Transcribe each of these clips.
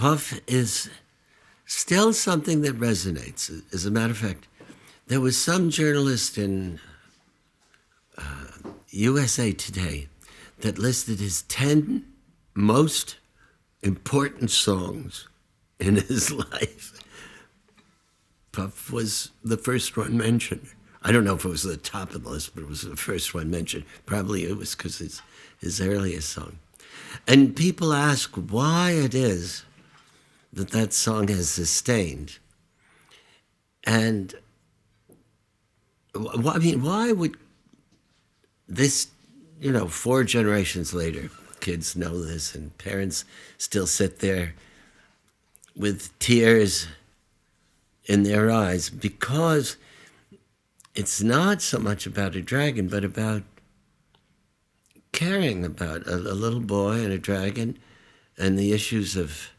Puff is still something that resonates. As a matter of fact, there was some journalist in USA Today that listed his 10 most important songs in his life. Puff was the first one mentioned. I don't know if it was the top of the list, but it was the first one mentioned. Probably it was because it's his earliest song. And people ask why it is that that song has sustained. And, I mean, why would this, 4 generations later, kids know this, and parents still sit there with tears in their eyes, because it's not so much about a dragon, but about caring about a little boy and a dragon and the issues of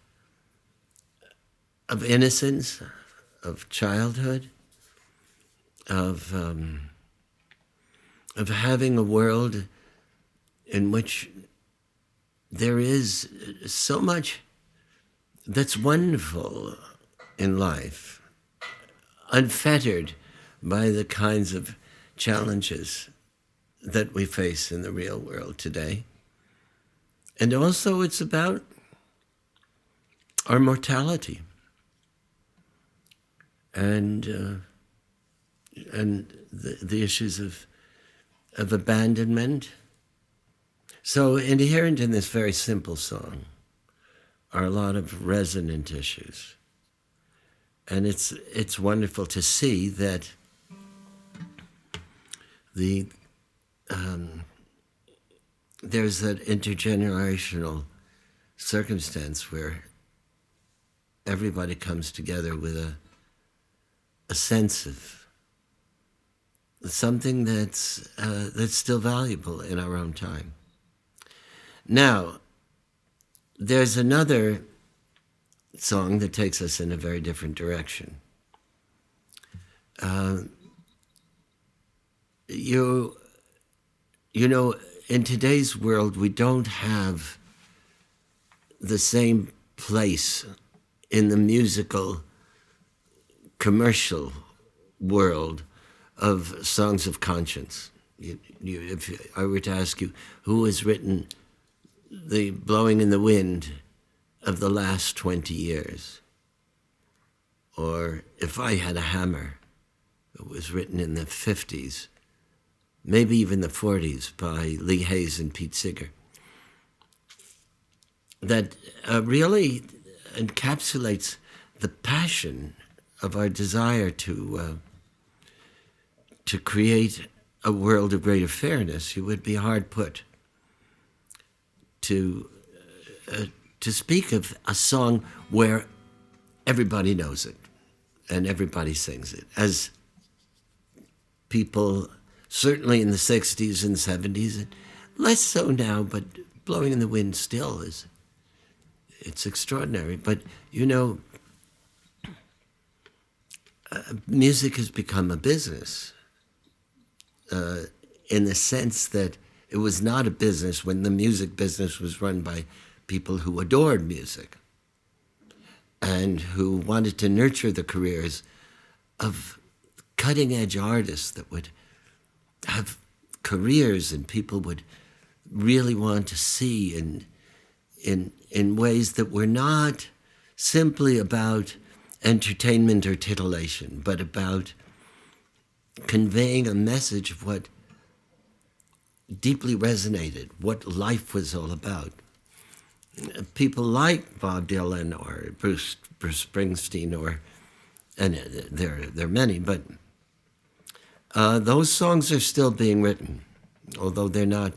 innocence, of childhood, of having a world in which there is so much that's wonderful in life, unfettered by the kinds of challenges that we face in the real world today. And also it's about our mortality and the issues of abandonment. So inherent in this very simple song are a lot of resonant issues. And it's wonderful to see that there's that intergenerational circumstance where everybody comes together with a sense of something that's still valuable in our own time. Now, there's another song that takes us in a very different direction. In today's world, we don't have the same place in the musical, commercial world of songs of conscience. If I were to ask you, who has written the Blowin' in the Wind of the last 20 years? Or If I Had a Hammer, it was written in the 50s, maybe even the 40s, by Lee Hayes and Pete Seeger, that really encapsulates the passion of our desire to create a world of greater fairness. You would be hard put to speak of a song where everybody knows it and everybody sings it, as people certainly in the 60s and 70s, and less so now, but Blowin' in the Wind still is. It's extraordinary. But, music has become a business in the sense that it was not a business when the music business was run by people who adored music and who wanted to nurture the careers of cutting-edge artists that would have careers and people would really want to see in ways that were not simply about entertainment or titillation, but about conveying a message of what deeply resonated, what life was all about. People like Bob Dylan or Bruce Springsteen, and there are many, but those songs are still being written, although they're not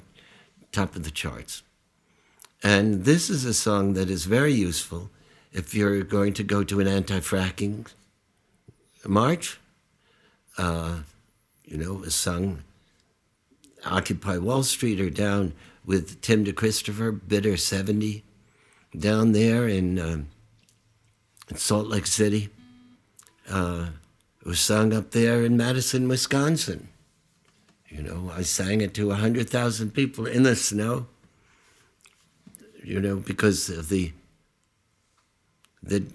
top of the charts. And this is a song that is very useful if you're going to go to an anti-fracking march. A song, Occupy Wall Street, or down with Tim DeChristopher, Bitter 70, down there in Salt Lake City. It was sung up there in Madison, Wisconsin. I sang it to 100,000 people in the snow, because of the the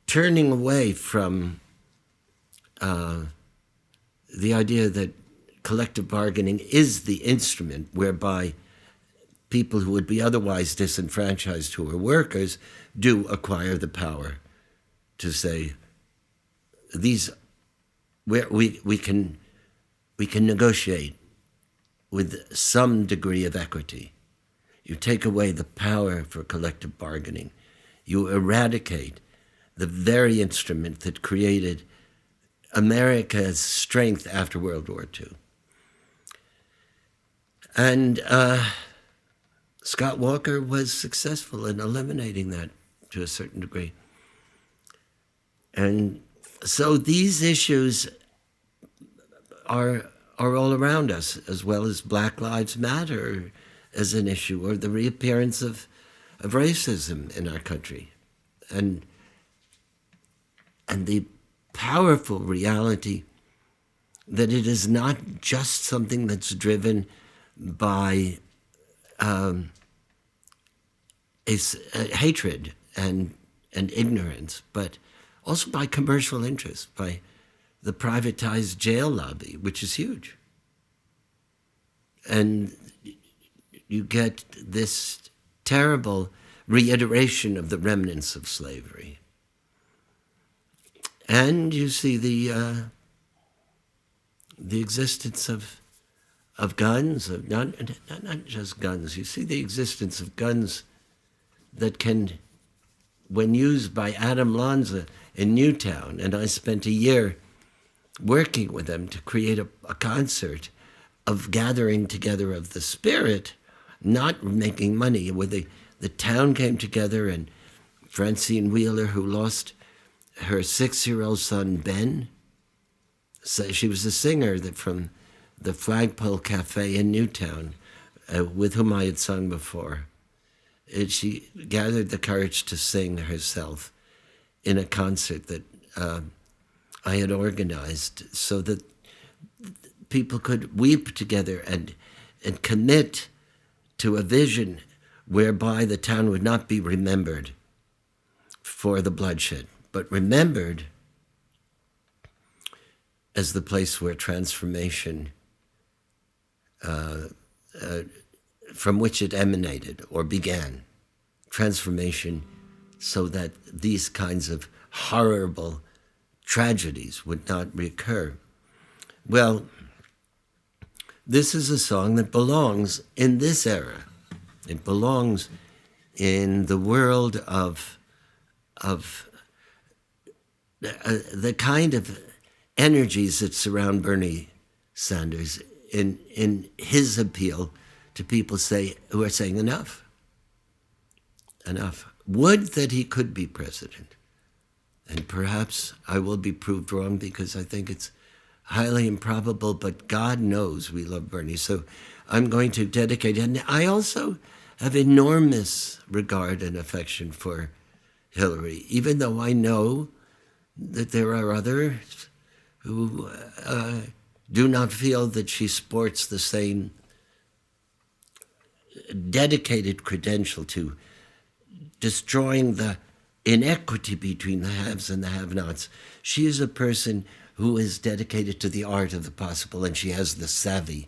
turning away from the idea that collective bargaining is the instrument whereby people who would be otherwise disenfranchised, who are workers, do acquire the power to say, we can negotiate with some degree of equity. You take away the power for collective bargaining. You eradicate the very instrument that created America's strength after World War II. And Scott Walker was successful in eliminating that to a certain degree. And so these issues are all around us, as well as Black Lives Matter as an issue, or the reappearance of racism in our country. And the powerful reality that it is not just something that's driven by hatred and ignorance, but also by commercial interests, by the privatized jail lobby, which is huge. And you get this terrible reiteration of the remnants of slavery. And you see the existence of guns, of not just guns. You see the existence of guns that can, when used by Adam Lanza in Newtown, and I spent a year working with them to create a concert of gathering together of the spirit, not making money, where the town came together, and Francine Wheeler, who lost her 6-year-old son, Ben, so she was a singer from the Flagpole Cafe in Newtown, with whom I had sung before. She gathered the courage to sing herself in a concert that I had organized so that people could weep together and commit to a vision whereby the town would not be remembered for the bloodshed, but remembered as the place where transformation, from which it emanated or began, transformation so that these kinds of horrible tragedies would not recur. Well, this is a song that belongs in this era. It belongs in the world of the kind of energies that surround Bernie Sanders in his appeal to people who are saying enough. Would that he could be president. And perhaps I will be proved wrong, because I think it's highly improbable, but God knows we love Bernie. So I'm going to dedicate, and I also have enormous regard and affection for Hillary, even though I know that there are others who do not feel that she sports the same dedicated credential to destroying the inequity between the haves and the have-nots. She is a person who is dedicated to the art of the possible, and she has the savvy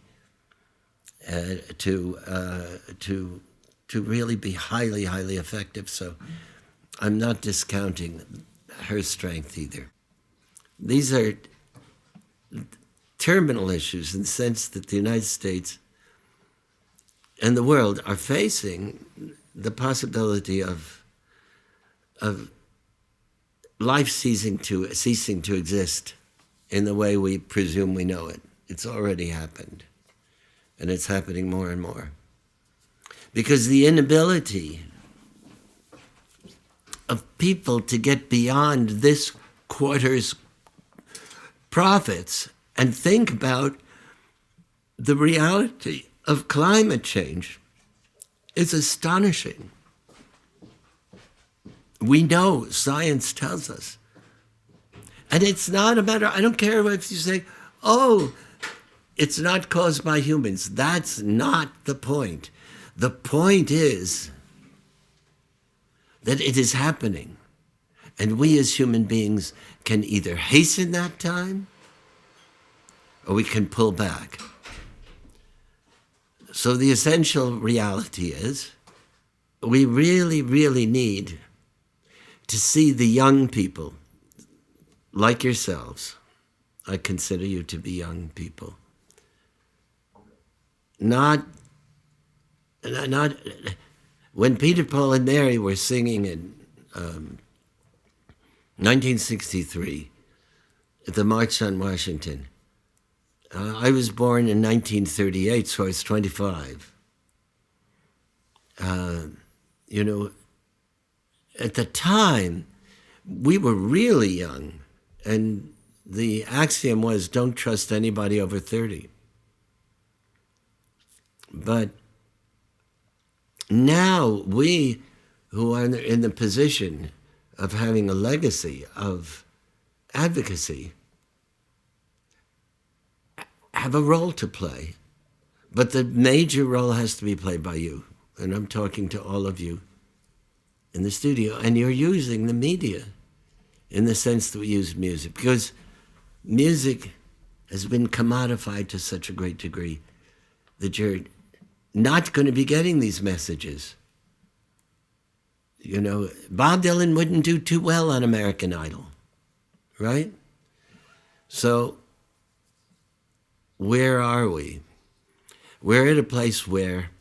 to really be highly, highly effective. So I'm not discounting her strength either. These are terminal issues in the sense that the United States and the world are facing the possibility of life ceasing to exist in the way we presume we know it. It's already happened, and it's happening more and more. Because the inability of people to get beyond this quarter's profits and think about the reality of climate change is astonishing. We know, science tells us. And it's not a matter, I don't care if you say, oh, it's not caused by humans. That's not the point. The point is that it is happening. And we as human beings can either hasten that time or we can pull back. So the essential reality is we really, really need to see the young people like yourselves. I consider you to be young people. Not when Peter, Paul, and Mary were singing in 1963 at the March on Washington. I was born in 1938, so I was 25. At the time, we were really young, and the axiom was, don't trust anybody over 30. But now we, who are in the position of having a legacy of advocacy, have a role to play. But the major role has to be played by you. And I'm talking to all of you in the studio. And you're using the media in the sense that we use music. Because music has been commodified to such a great degree that you're not going to be getting these messages. Bob Dylan wouldn't do too well on American Idol, right? So, where are we? We're at a place where,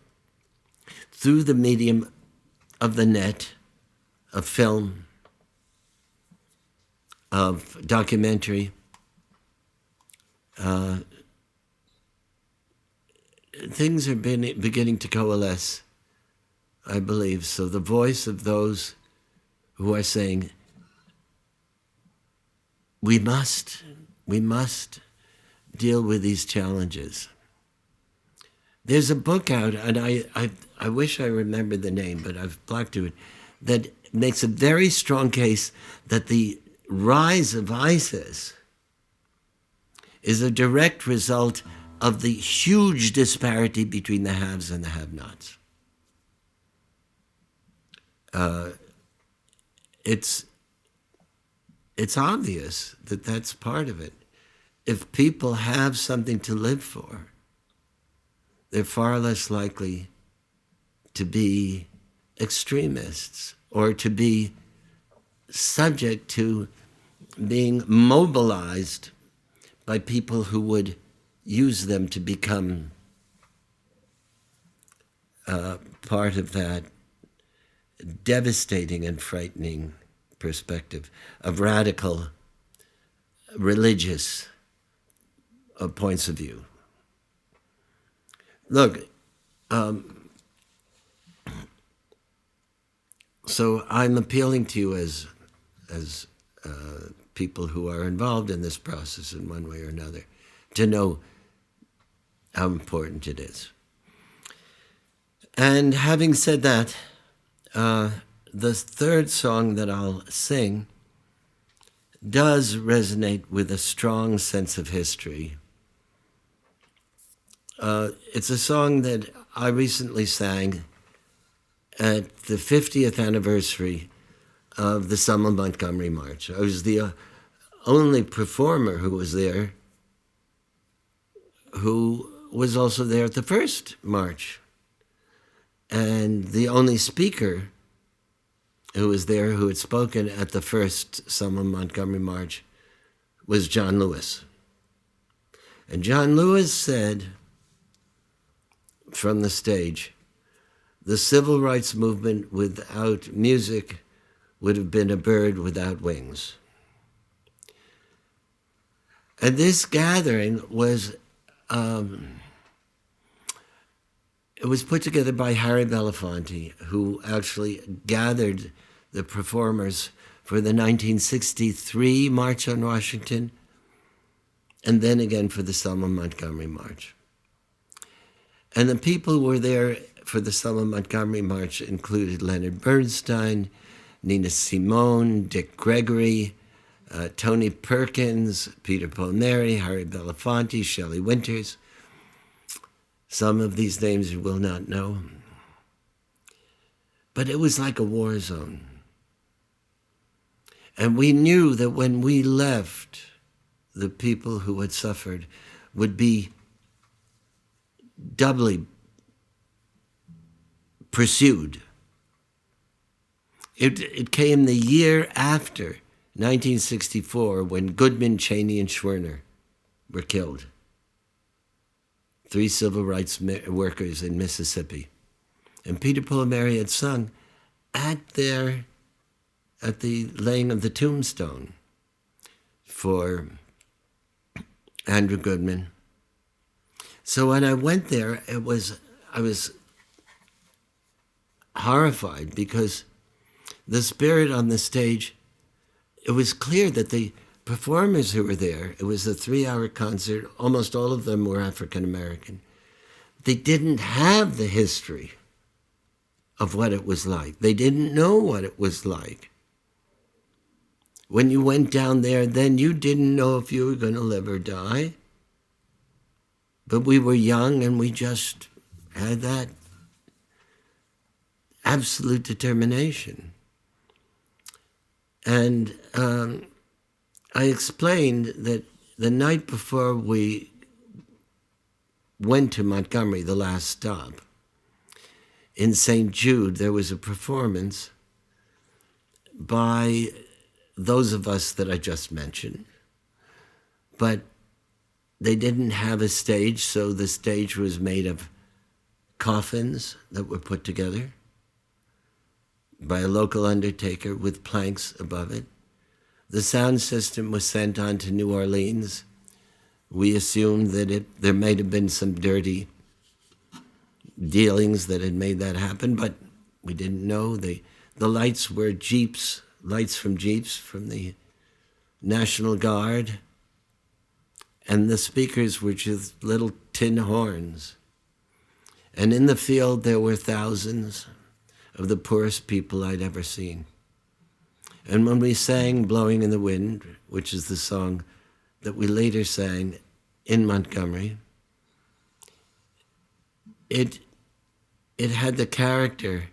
through the medium of the net, of film, of documentary, things are beginning to coalesce, I believe. So the voice of those who are saying, we must deal with these challenges. There's a book out, and I wish I remembered the name, but I've blocked it, that makes a very strong case that the rise of ISIS is a direct result of the huge disparity between the haves and the have-nots. It's obvious that that's part of it. If people have something to live for, they're far less likely to be extremists or to be subject to being mobilized by people who would use them to become part of that devastating and frightening perspective of radical religious points of view. Look, so I'm appealing to you as people who are involved in this process in one way or another to know how important it is. And having said that, the third song that I'll sing does resonate with a strong sense of history. It's a song that I recently sang at the 50th anniversary of the Selma Montgomery March. I was the only performer who was there who was also there at the first march. And the only speaker who was there who had spoken at the first Selma Montgomery March was John Lewis. And John Lewis said from the stage, the civil rights movement without music would have been a bird without wings. And this gathering was it was put together by Harry Belafonte, who actually gathered the performers for the 1963 March on Washington, and then again for the Selma Montgomery March. And the people who were there for the Selma Montgomery March included Leonard Bernstein, Nina Simone, Dick Gregory, Tony Perkins, Peter, Paul, Mary, Harry Belafonte, Shelley Winters. Some of these names you will not know. But it was like a war zone. And we knew that when we left, the people who had suffered would be doubly pursued. It came the year after 1964 when Goodman, Cheney, and Schwerner were killed. 3 civil rights workers in Mississippi. And Peter, Paul, and Mary had sung at the laying of the tombstone for Andrew Goodman. So when I went there, I was horrified because the spirit on the stage, it was clear that the performers who were there, it was a 3-hour concert, almost all of them were African American. They didn't have the history of what it was like. They didn't know what it was like. When you went down there, then you didn't know if you were going to live or die. But we were young and we just had that absolute determination. And I explained that the night before we went to Montgomery, the last stop, in St. Jude, there was a performance by those of us that I just mentioned. But they didn't have a stage, so the stage was made of coffins that were put together by a local undertaker with planks above it. The sound system was sent on to New Orleans. We assumed that there might have been some dirty dealings that had made that happen, but we didn't know. The lights were Jeeps, lights from Jeeps from the National Guard, and the speakers were just little tin horns. And in the field there were thousands of the poorest people I'd ever seen. And when we sang Blowin' in the Wind, which is the song that we later sang in Montgomery, it had the character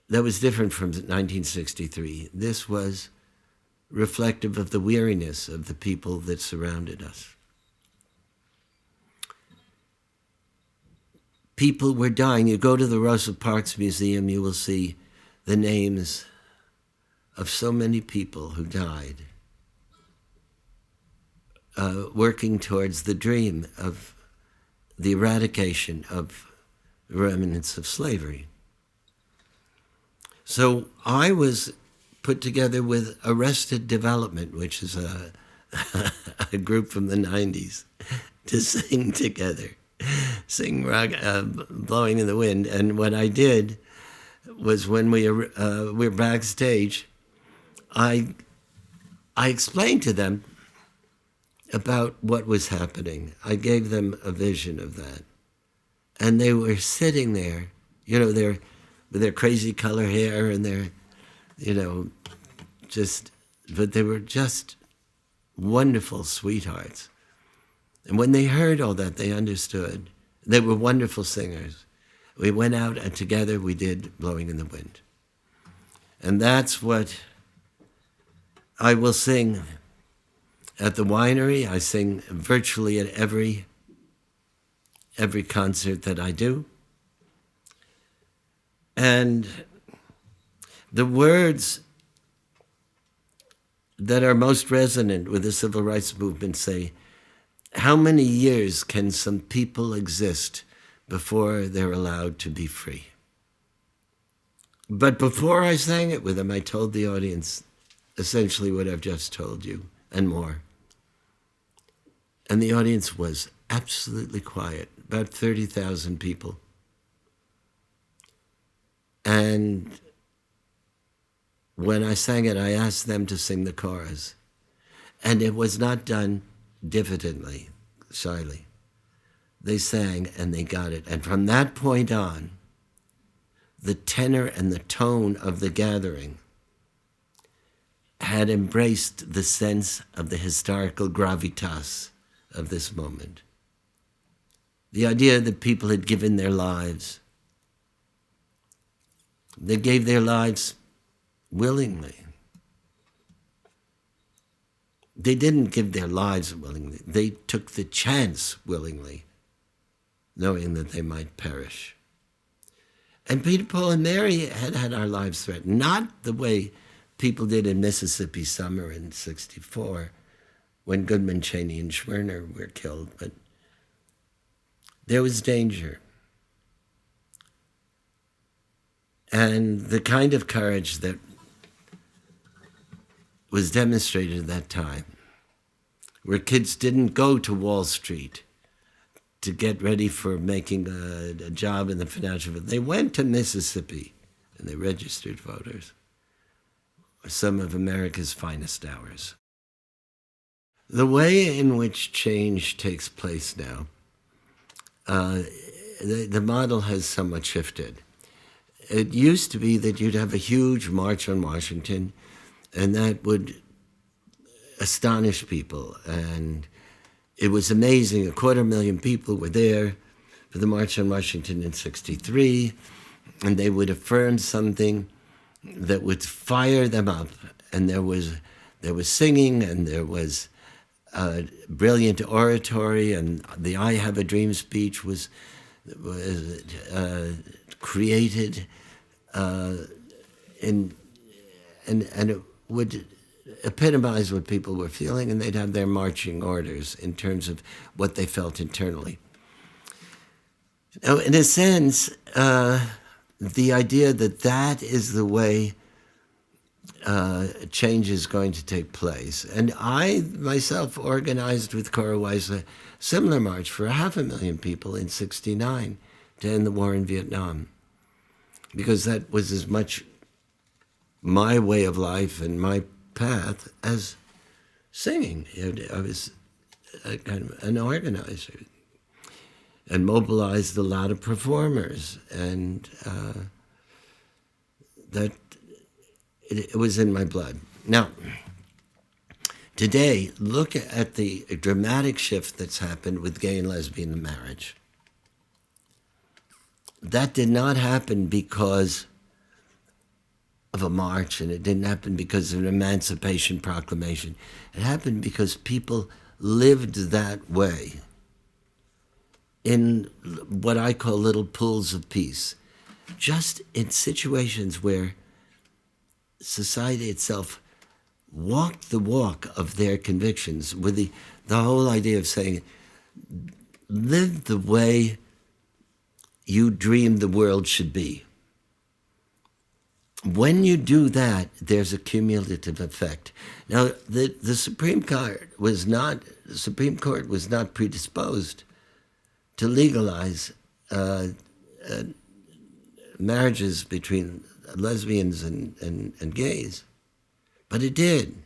that was different from 1963. This was reflective of the weariness of the people that surrounded us. People were dying. You go to the Rosa Parks Museum, you will see the names of so many people who died, working towards the dream of the eradication of the remnants of slavery. So I was put together with Arrested Development, which is a group from the 90s, to sing together, sing rock, Blowin' in the Wind. And what I did was when we were backstage, I explained to them about what was happening. I gave them a vision of that. And they were sitting there, with their crazy color hair and their, but they were just wonderful sweethearts. And when they heard all that, they understood. They were wonderful singers. We went out and together we did Blowin' in the Wind. And that's what I will sing at the winery. I sing virtually at every concert that I do. And the words that are most resonant with the civil rights movement say, how many years can some people exist before they're allowed to be free? But before I sang it with them, I told the audience essentially what I've just told you and more. And the audience was absolutely quiet, about 30,000 people. And when I sang it, I asked them to sing the chorus. And it was not done diffidently, shyly. They sang and they got it. And from that point on, the tenor and the tone of the gathering had embraced the sense of the historical gravitas of this moment. The idea that people had given their lives. They gave their lives willingly. They didn't give their lives willingly. They took the chance willingly, knowing that they might perish. And Peter, Paul, and Mary had our lives threatened, not the way people did in Mississippi summer in '64, when Goodman, Cheney, and Schwerner were killed, but there was danger. And the kind of courage that was demonstrated at that time, where kids didn't go to Wall Street to get ready for making a job in the financial field. They went to Mississippi and they registered voters. Some of America's finest hours. The way in which change takes place now, the model has somewhat shifted. It used to be that you'd have a huge march on Washington, and that would astonish people. And it was amazing. 250,000 people were there for the March on Washington in '63, and they would affirm something that would fire them up. And there was singing, and there was brilliant oratory, and the "I Have a Dream" speech was created, and it would epitomize what people were feeling, and they'd have their marching orders in terms of what they felt internally. Now, in a sense, the idea that that is the way change is going to take place. And I myself organized with Cora Weiss a similar march for 500,000 people in '69 to end the war in Vietnam, because that was as much my way of life and my path as singing. I was kind of an organizer and mobilized a lot of performers, and that it was in my blood. Now, today, look at the dramatic shift that's happened with gay and lesbian marriage. That did not happen because of a march, and it didn't happen because of an Emancipation Proclamation. It happened because people lived that way in what I call little pools of peace, just in situations where society itself walked the walk of their convictions, with the whole idea of saying, live the way you dream the world should be. When you do that, there's a cumulative effect. Now, the Supreme Court was not predisposed to legalize marriages between lesbians and gays, but it did,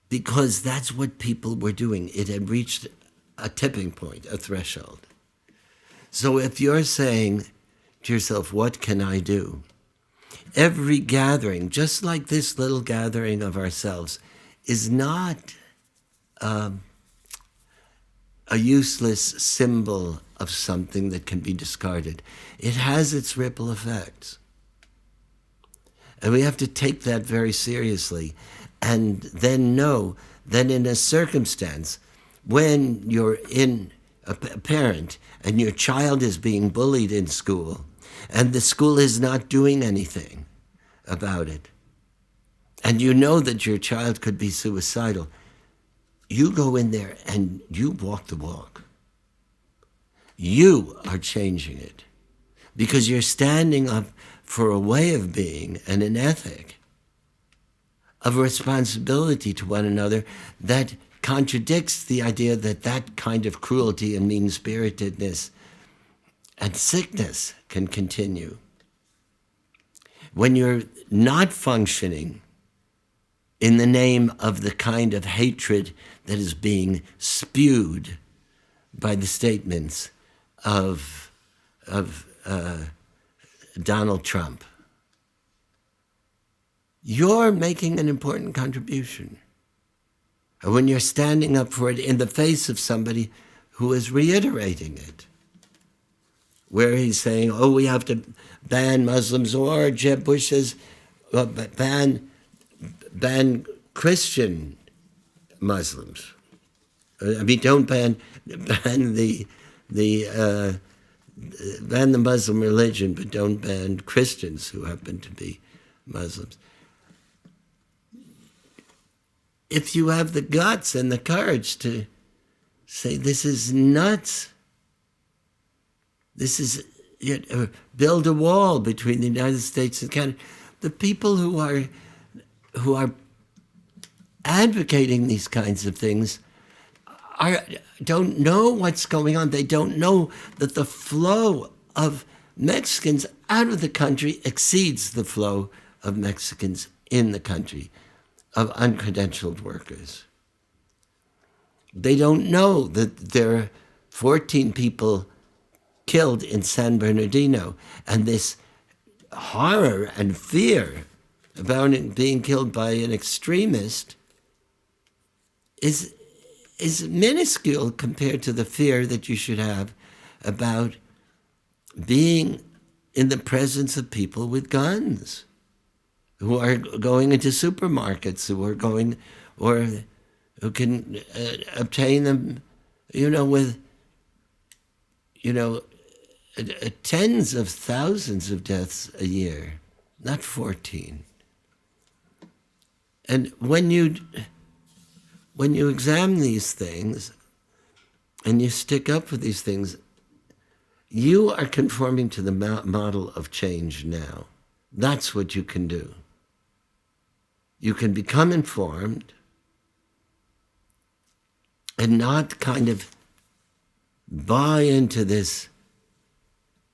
because that's what people were doing. It had reached a tipping point, a threshold. So if you're saying to yourself, what can I do? Every gathering, just like this little gathering of ourselves, is not a useless symbol of something that can be discarded. It has its ripple effects. And we have to take that very seriously, and then know that in a circumstance when you're a parent and your child is being bullied in school, and the school is not doing anything about it, and you know that your child could be suicidal, you go in there and you walk the walk. You are changing it, because you're standing up for a way of being and an ethic of responsibility to one another that contradicts the idea that that kind of cruelty and mean-spiritedness and sickness can continue. When you're not functioning in the name of the kind of hatred that is being spewed by the statements of Donald Trump, you're making an important contribution. And when you're standing up for it in the face of somebody who is reiterating it, where he's saying, oh, we have to ban Muslims, or Jeb Bush says, well, ban Christian Muslims. I mean, don't ban the ban the Muslim religion, but don't ban Christians who happen to be Muslims. If you have the guts and the courage to say this is nuts, this is build a wall between the United States and Canada. The people who are advocating these kinds of things don't know what's going on. They don't know that the flow of Mexicans out of the country exceeds the flow of Mexicans in the country, of uncredentialed workers. They don't know that there are 14 people killed in San Bernardino, and this horror and fear about being killed by an extremist is minuscule compared to the fear that you should have about being in the presence of people with guns, who are going into supermarkets, who can obtain them, with, tens of thousands of deaths a year, not 14. And when you examine these things and you stick up for these things, you are conforming to the model of change now. That's what you can do. You can become informed and not kind of buy into this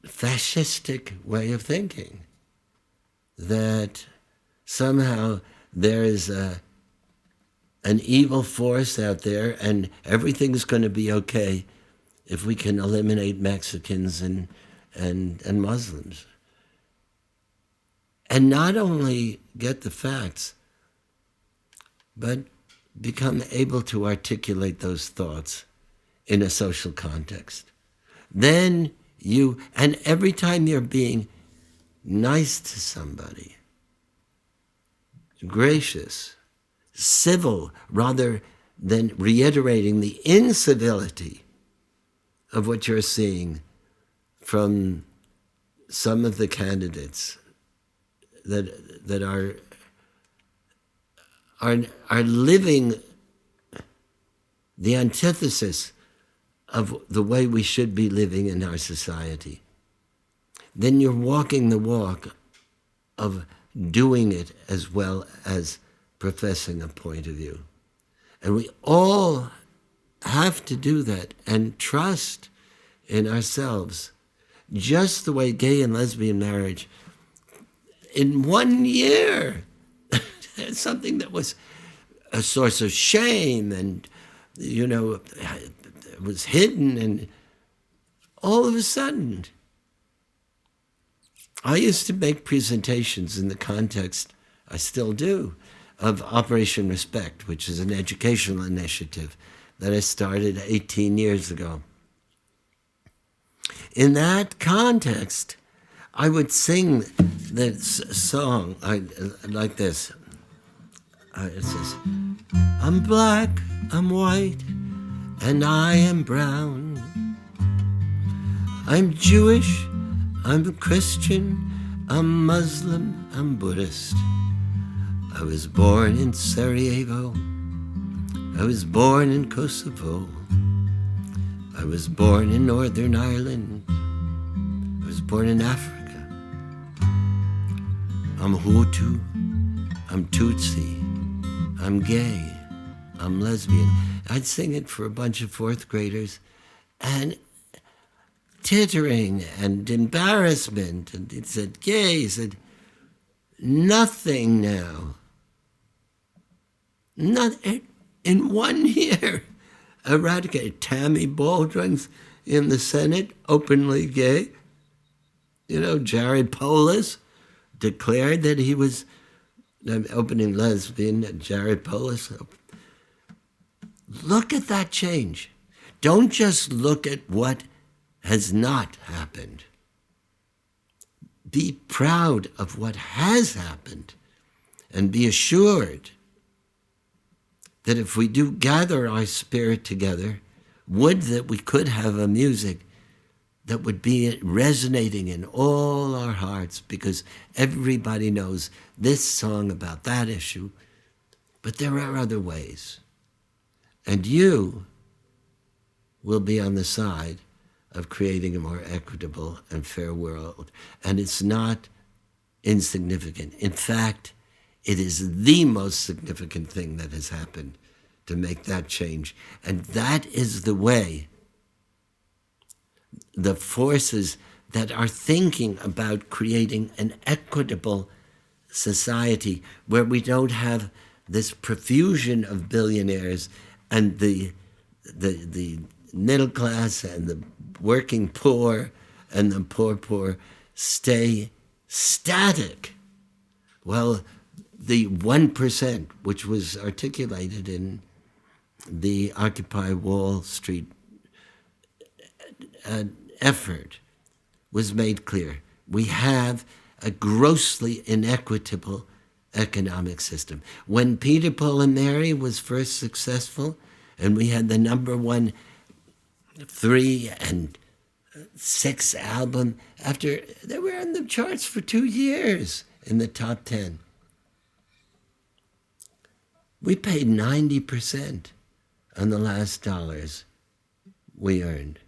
fascistic way of thinking that somehow there is an evil force out there and everything's going to be okay if we can eliminate Mexicans and Muslims. And not only get the facts, but become able to articulate those thoughts in a social context. Then and every time you're being nice to somebody, gracious, civil, rather than reiterating the incivility of what you're seeing from some of the candidates that are living the antithesis of the way we should be living in our society, then you're walking the walk of doing it as well as professing a point of view. And we all have to do that and trust in ourselves, just the way gay and lesbian marriage, in 1 year, something that was a source of shame and, it was hidden, and all of a sudden, I used to make presentations in the context, I still do, of Operation Respect, which is an educational initiative that I started 18 years ago. In that context, I would sing this song like this. It says, I'm black, I'm white, and I am brown. I'm Jewish, I'm Christian, I'm Muslim, I'm Buddhist. I was born in Sarajevo. I was born in Kosovo. I was born in Northern Ireland. I was born in Africa. I'm Hutu. I'm Tutsi. I'm gay. I'm lesbian. I'd sing it for a bunch of fourth graders, and tittering and embarrassment. And it said, gay. He said, nothing now. Not in 1 year. Eradicated. Tammy Baldwin's in the Senate, openly gay. Jared Polis declared that he was opening lesbian. Jared Polis. Look at that change. Don't just look at what has not happened. Be proud of what has happened and be assured that if we do gather our spirit together, would that we could have a music that would be resonating in all our hearts, because everybody knows this song about that issue, but there are other ways. And you will be on the side of creating a more equitable and fair world. And it's not insignificant. In fact, it is the most significant thing that has happened to make that change. And that is the way the forces that are thinking about creating an equitable society where we don't have this profusion of billionaires and the middle class and the working poor and the poor stay static. Well, the 1%, which was articulated in the Occupy Wall Street effort, was made clear. We have a grossly inequitable economic system. When Peter, Paul, and Mary was first successful, and we had the #1, 3, and 6 album, after they were on the charts for 2 years in the top 10. We paid 90% on the last dollars we earned.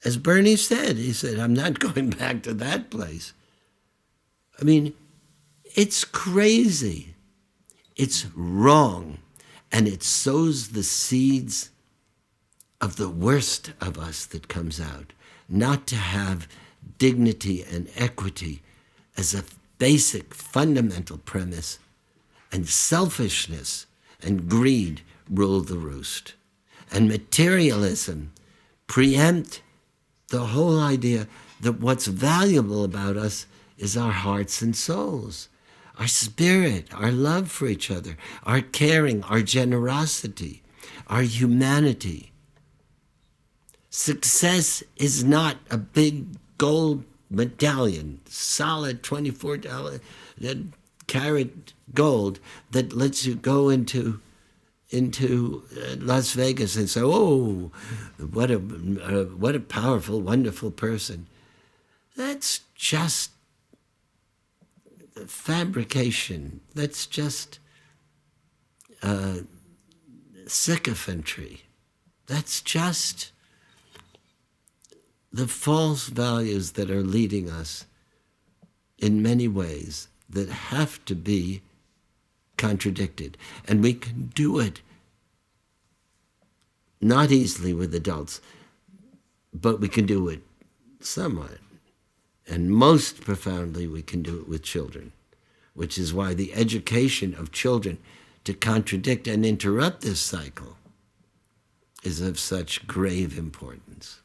As Bernie said, he said, I'm not going back to that place. I mean, it's crazy. It's wrong. And it sows the seeds of the worst of us that comes out. Not to have dignity and equity as a basic, fundamental premise, and selfishness and greed rule the roost. And materialism preempt the whole idea that what's valuable about us is our hearts and souls, our spirit, our love for each other, our caring, our generosity, our humanity. Success is not a big gold medallion, solid $24 carat gold that lets you go into Las Vegas and say, oh, what a powerful, wonderful person. That's just fabrication. That's just sycophantry. That's just the false values that are leading us in many ways that have to be contradicted. And we can do it not easily with adults, but we can do it somewhat. And most profoundly, we can do it with children, which is why the education of children to contradict and interrupt this cycle is of such grave importance.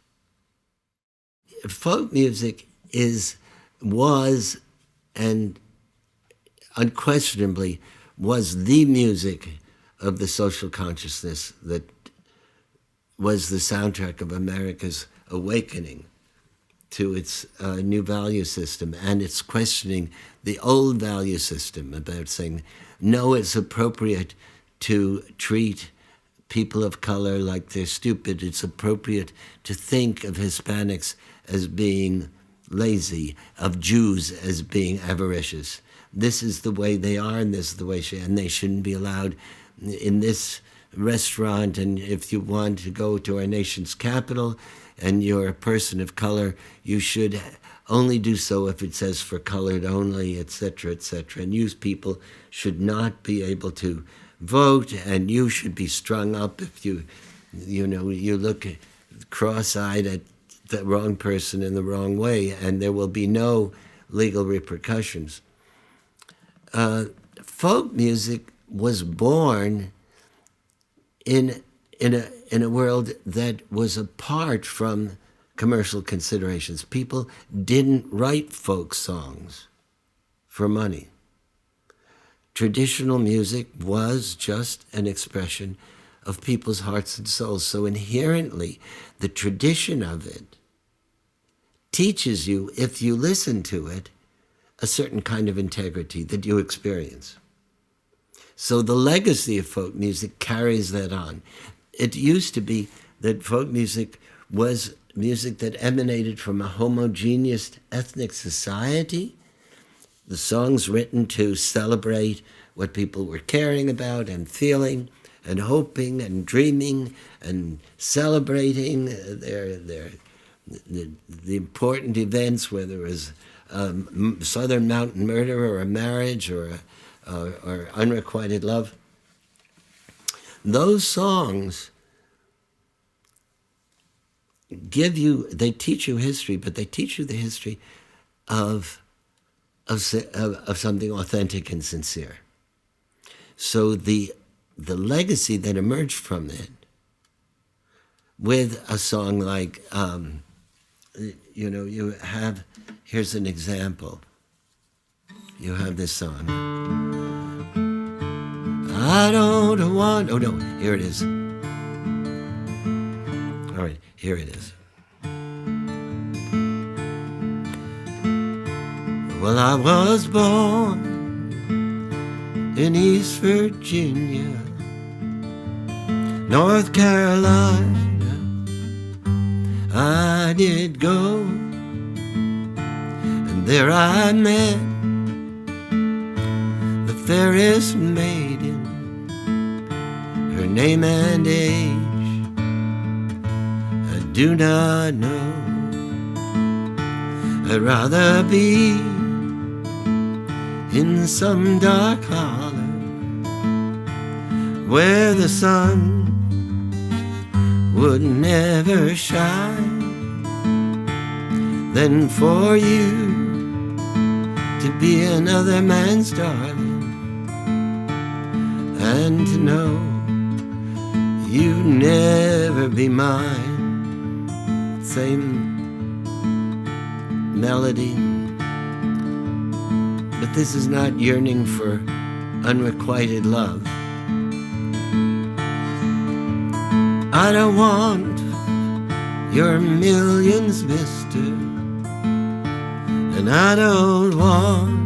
Folk music was, and unquestionably was the music of the social consciousness that was the soundtrack of America's awakening to its new value system, and it's questioning the old value system about saying, no, it's appropriate to treat people of color like they're stupid. It's appropriate to think of Hispanics as being lazy, of Jews as being avaricious. This is the way they are, and this is the way and they shouldn't be allowed in this restaurant. And if you want to go to our nation's capital and you're a person of color, you should only do so if it says for colored only, etc., etc. And you people should not be able to vote, and you should be strung up if you look cross-eyed at the wrong person in the wrong way, and there will be no legal repercussions. Folk music was born in a world that was apart from commercial considerations. People didn't write folk songs for money. Traditional music was just an expression of people's hearts and souls. So inherently, the tradition of it teaches you, if you listen to it, a certain kind of integrity that you experience. So the legacy of folk music carries that on. It used to be that folk music was music that emanated from a homogeneous ethnic society. The songs written to celebrate what people were caring about and feeling and hoping and dreaming and celebrating the important events, whether it was Southern Mountain Murder or a marriage or unrequited love. Those songs they teach you history, but they teach you the history of something authentic and sincere. So the legacy that emerged from it, with a song like, you have, here's an example. You have this song. I don't want, oh no, here it is. All right, here it is. Well, I was born in East Virginia, North Carolina, I did go, and there I met the fairest maiden, her name and age I do not know. I'd rather be in some dark hollow where the sun would never shine than for you to be another man's darling and to know you'd never be mine. Same melody, but this is not yearning for unrequited love. I don't want your millions, mister, and I don't want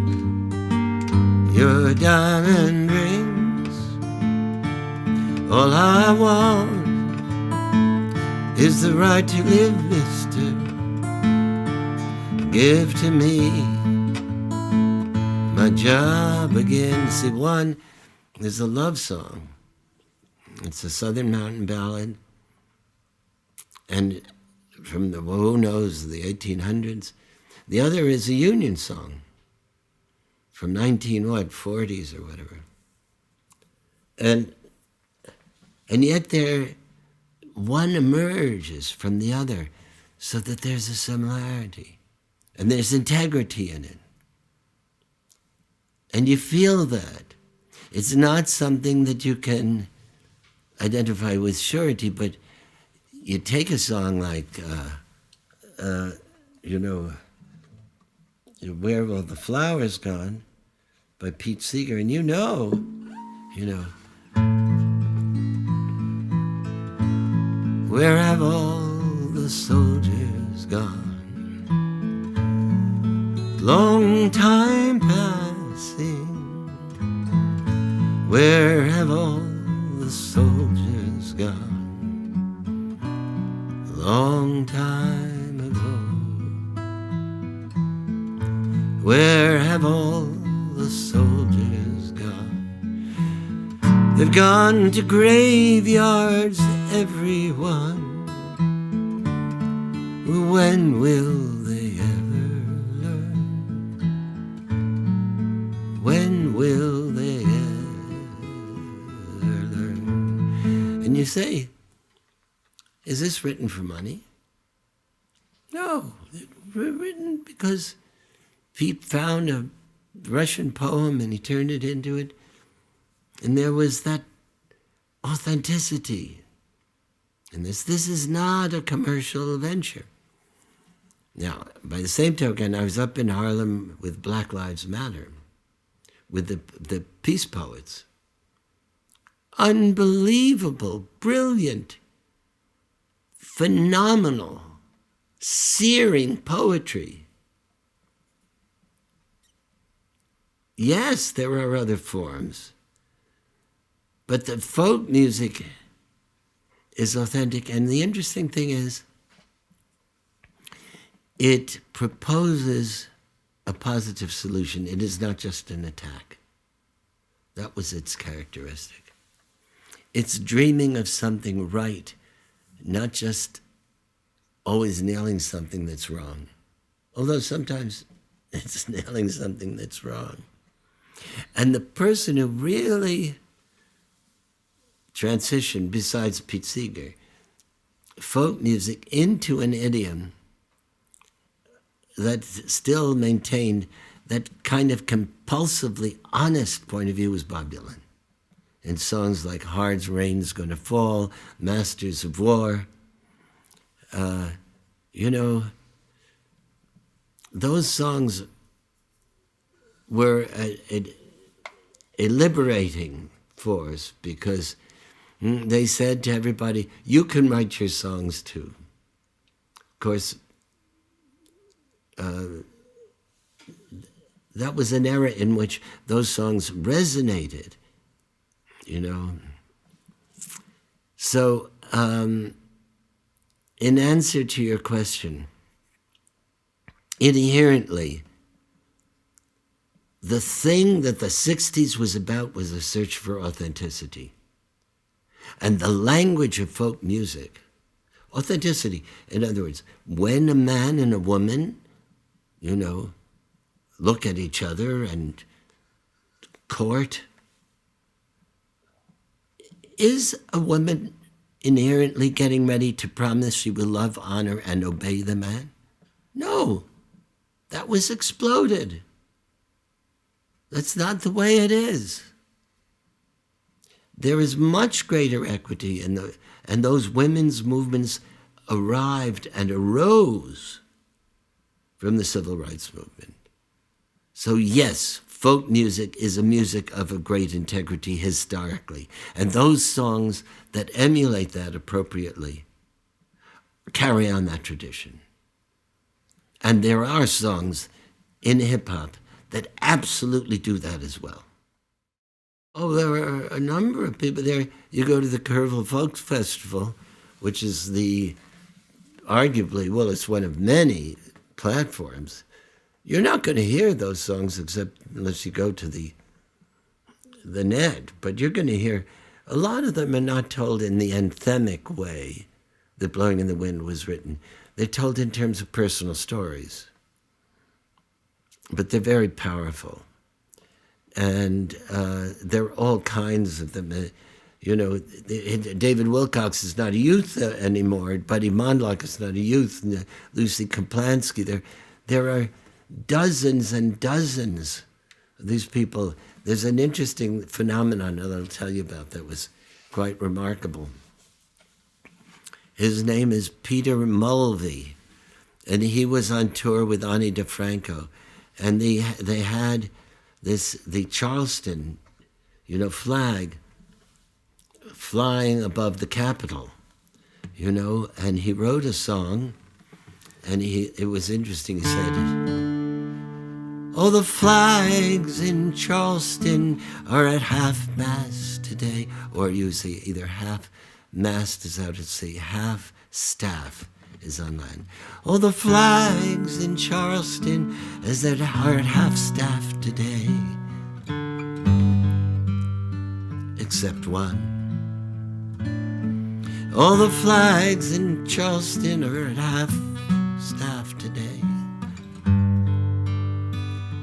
your diamond rings. All I want is the right to live, mister. Give to me my job again. See, one is a love song. It's a Southern Mountain ballad, and from the, who knows, the 1800s. The other is a Union song from 40s or whatever. And yet one emerges from the other so that there's a similarity and there's integrity in it. And you feel that. It's not something that you can identify with surety, but you take a song like, Where Will the Flowers Gone by Pete Seeger, and you know, where have all the soldiers gone? Long time passing, where have all the soldiers gone? Long time ago, where have all the soldiers gone? They've gone to graveyards, everyone. When will they ever learn? When will they ever learn? And you say, is this written for money? No, it's written because Pete found a Russian poem and he turned it into it. And there was that authenticity in this. This is not a commercial venture. Now, by the same token, I was up in Harlem with Black Lives Matter, with the peace poets. Unbelievable, brilliant, phenomenal, searing poetry. Yes, there are other forms, But the folk music is authentic, and the interesting thing is it proposes a positive solution. It is not just an attack. That was its characteristic. It's dreaming of something right, not just always nailing something that's wrong. Although sometimes it's nailing something that's wrong. And the person who really transitioned, besides Pete Seeger, folk music into an idiom that still maintained that kind of compulsively honest point of view was Bob Dylan. In songs like Hard Rain's Gonna Fall, Masters of War, those songs were a liberating force because they said to everybody, you can write your songs too. Of course, that was an era in which those songs resonated, So, in answer to your question, inherently, the thing that the 60s was about was a search for authenticity. And the language of folk music, authenticity, in other words, when a man and a woman, look at each other and court, is a woman inherently getting ready to promise she will love, honor, and obey the man? No, that was exploded. That's not the way it is. There is much greater equity and those women's movements arrived and arose from the civil rights movement. So yes, folk music is a music of a great integrity historically. And those songs that emulate that appropriately carry on that tradition. And there are songs in hip-hop that absolutely do that as well. Oh, there are a number of people there. You go to the Kerrville Folk Festival, which is it's one of many platforms. You're not going to hear those songs unless you go to the net, but you're going to hear, a lot of them are not told in the anthemic way that Blowing in the Wind was written. They're told in terms of personal stories, but they're very powerful. And there are all kinds of them. David Wilcox is not a youth anymore. Buddy Mondlock is not a youth. Lucy Kaplansky. There are dozens and dozens of these people. There's an interesting phenomenon that I'll tell you about that was quite remarkable. His name is Peter Mulvey, and he was on tour with Ani DeFranco, and they had the Charleston, flag flying above the Capitol, and he wrote a song, and it was interesting. He said, "Oh, the flags in Charleston are at half-mast today," or you say either half-mast is out at sea, half-staff is on land. "Oh, the flags in Charleston are at half-staff today, except one. All the flags in Charleston are at half-staff today.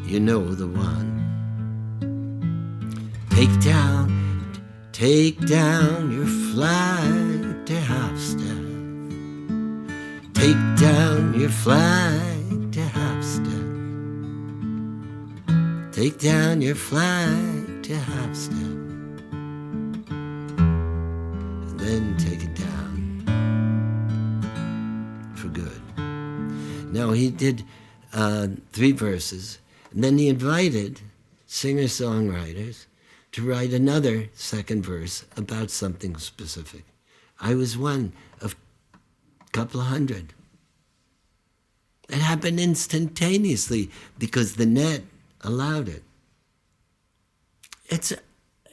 You know the one. Take down your flag to half-staff. Take down your flag to half-staff. Take down your flag to half-staff. And then take it down for good." Now he did 3 verses, and then he invited singer-songwriters to write another second verse about something specific. I was one of a couple of hundred. It happened instantaneously because the net allowed it.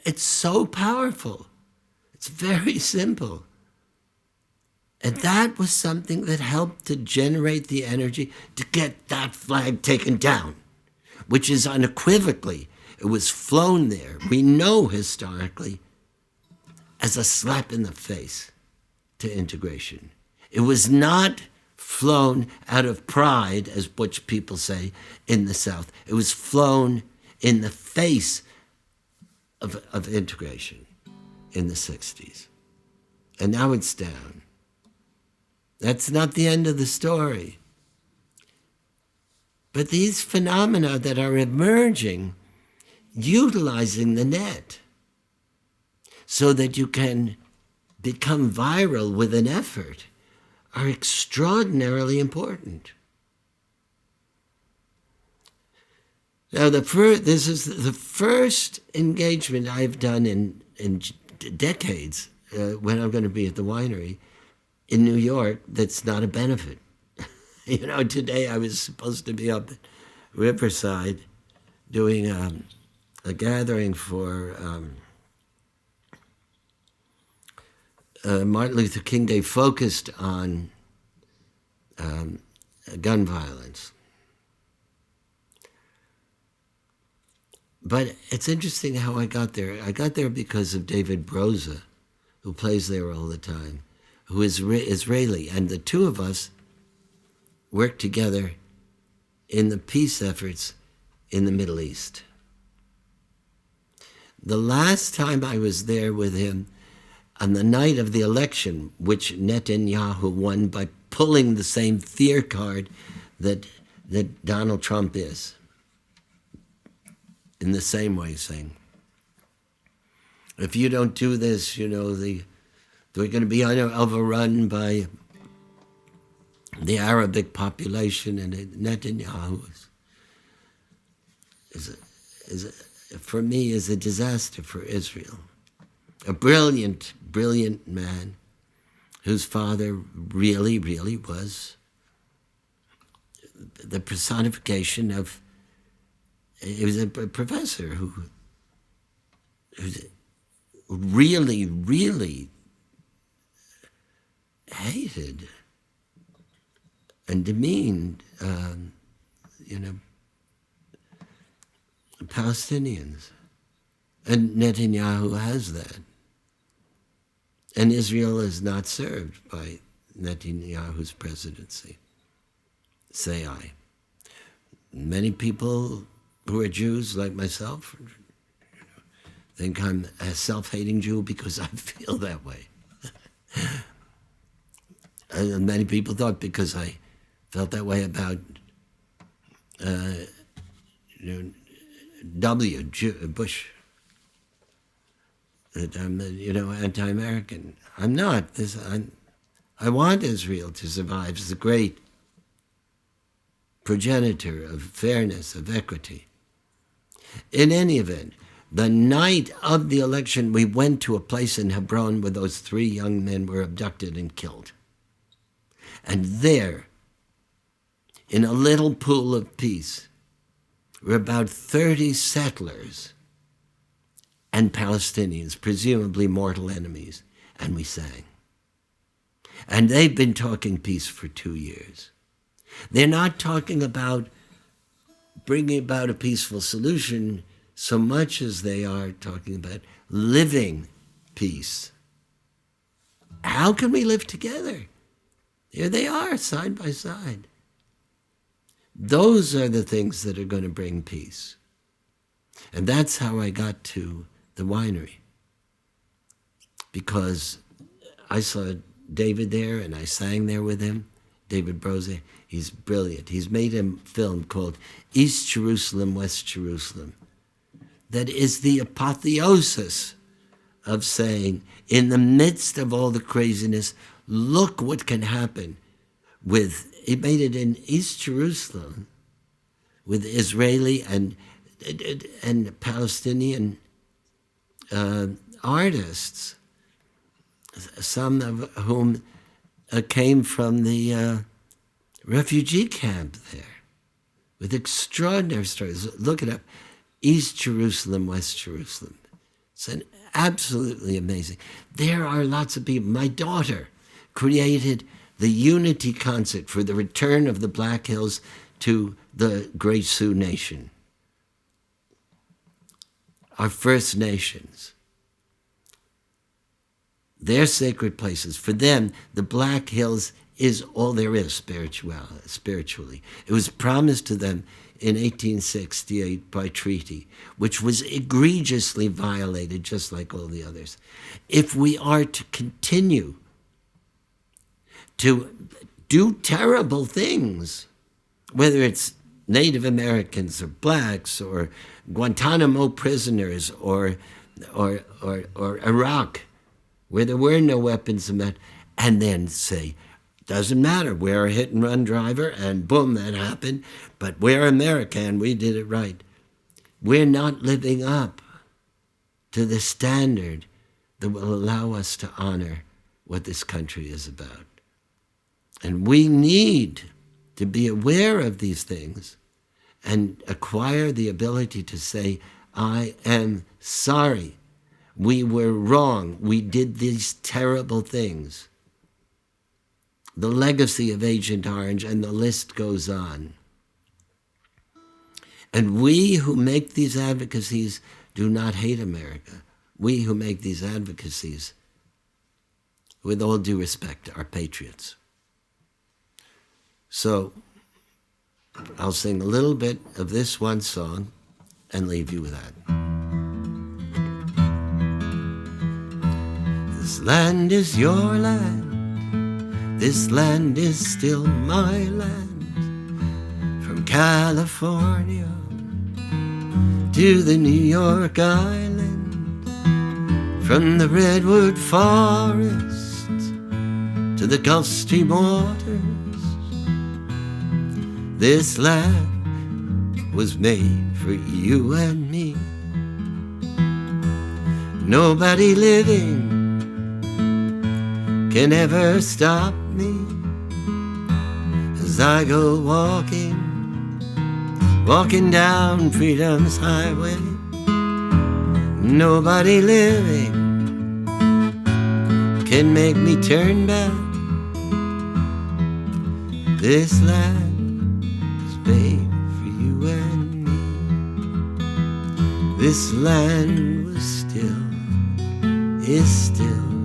It's so powerful. It's very simple. And that was something that helped to generate the energy to get that flag taken down, which is unequivocally, it was flown there, we know historically, as a slap in the face to integration. It was not flown out of pride, as butch people say, in the South. It was flown in the face of integration in the 60s. And now it's down. That's not the end of the story. But these phenomena that are emerging, utilizing the net so that you can become viral with an effort, are extraordinarily important. Now, this is the first engagement I've done in decades when I'm going to be at the winery in New York that's not a benefit. You know, today I was supposed to be up at Riverside doing a gathering for Martin Luther King Day focused on gun violence. But it's interesting how I got there. I got there because of David Broza, who plays there all the time, who is Israeli. And the two of us worked together in the peace efforts in the Middle East. The last time I was there with him, on the night of the election, which Netanyahu won by pulling the same fear card that Donald Trump is, in the same way, saying, if you don't do this, you know, we're going to be overrun by the Arabic population, and Netanyahu for me, is a disaster for Israel. A brilliant, brilliant man whose father really, really was the personification of, he was a professor who really, really hated and demeaned, Palestinians. And Netanyahu has that. And Israel is not served by Netanyahu's presidency, say I. Many people who are Jews, like myself, think I'm a self-hating Jew because I feel that way. And many people thought because I felt that way about Bush, that I'm, anti-American. I'm not. I want Israel to survive as a great progenitor of fairness, of equity. In any event, the night of the election, we went to a place in Hebron where those 3 young men were abducted and killed. And there, in a little pool of peace, were about 30 settlers and Palestinians, presumably mortal enemies, and we sang. And they've been talking peace for 2 years. They're not talking about bringing about a peaceful solution so much as they are talking about living peace. How can we live together? Here they are, side by side. Those are the things that are going to bring peace. And that's how I got to the winery. Because I saw David there and I sang there with him. David Broza, he's brilliant. He's made a film called East Jerusalem, West Jerusalem, that is the apotheosis of saying, in the midst of all the craziness, look what can happen with, he made it in East Jerusalem with Israeli and Palestinian artists, some of whom came from the refugee camp there, with extraordinary stories. Look it up, East Jerusalem, West Jerusalem. It's an absolutely amazing. There are lots of people. My daughter created the Unity Concert for the return of the Black Hills to the Great Sioux Nation, our First Nations. Their sacred places. For them, the Black Hills is all there is spiritually. It was promised to them in 1868 by treaty, which was egregiously violated, just like all the others. If we are to continue to do terrible things, whether it's Native Americans or blacks or Guantanamo prisoners or Iraq, where there were no weapons of mass, and then say, doesn't matter, we're a hit-and-run driver, and boom, that happened, but we're American, we did it right. We're not living up to the standard that will allow us to honor what this country is about. And we need to be aware of these things and acquire the ability to say, I am sorry. We were wrong. We did these terrible things. The legacy of Agent Orange, and the list goes on. And we who make these advocacies do not hate America. We who make these advocacies, with all due respect, are patriots. So I'll sing a little bit of this one song and leave you with that. This land is your land. This land is still my land. From California to the New York Island, from the Redwood Forest to the Gulf Stream waters. This land was made for you and me. Nobody living can ever stop me as I go walking down freedom's highway. Nobody living can make me turn back. This land was made for you and me. This land is still